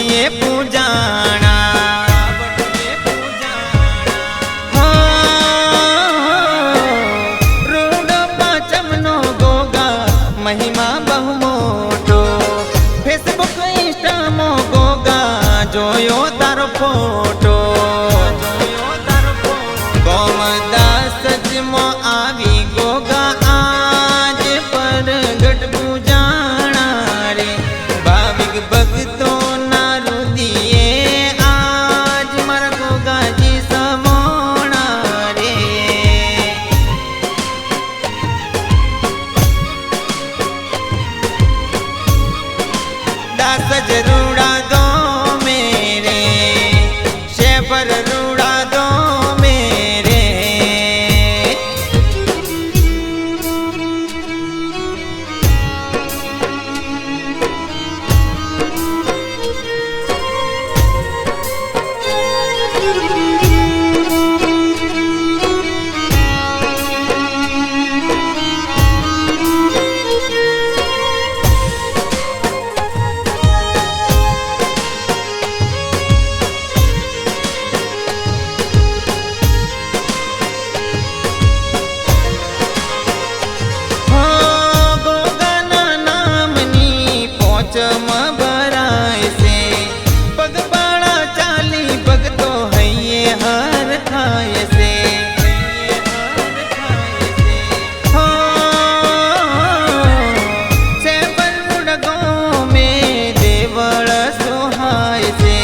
बटुए पूजाणा रूड पाचमनो गोगा महिमा बहु मोटो फेसबुक इंस्टा मो गोगा जोयो तारो फोटो गोमदास मो आवी गोगा आज पर गट पूजाणा रे भाविक भक्तो ना रुदिए आज मारा गोगा जी समोणा रे दास जरूड़ा दो मेरे शेफर रूड़ा दो मेरे चम बराय से पगपाड़ा चाली भगतो हइये हर थाय से हो से बरुडगो में देवल सुहाय से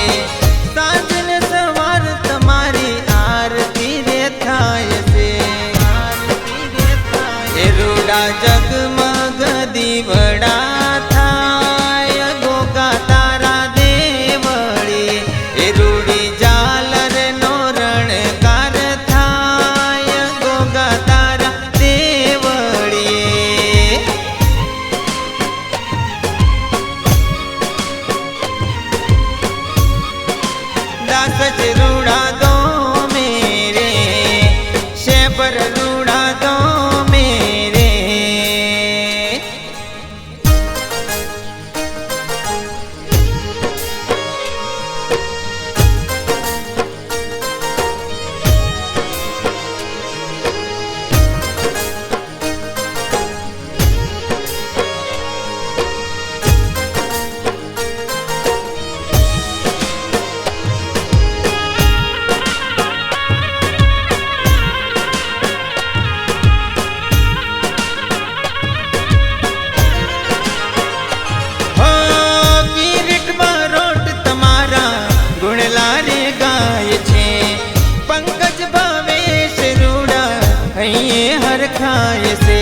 साजन सवार तुम्हारी आरती रे थाय से ए रूडा जगमग दीवड़ा सच रूड़ा दो मेरे शेफर रूड़ा दो मेरे खाए से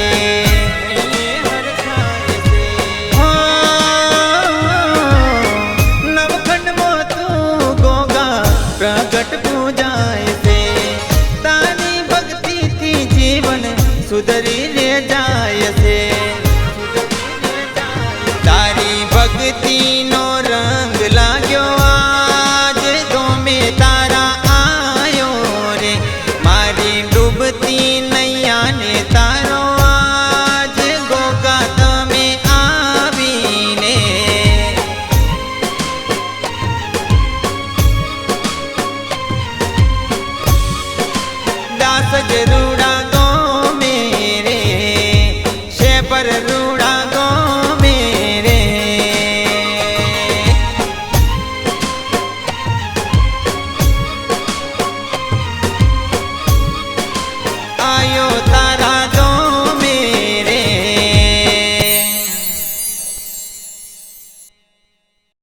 नवखंड मोतू गोगा प्रगट पूजाए से तारी भक्ति थी जीवन सुधरी ले जाए से तारी भक्ति नो रंग लाग्यो आज दो में तारा आयो रे मारी डूबती नैया ने तारो आज गोगा तमे आवीने दास जरूर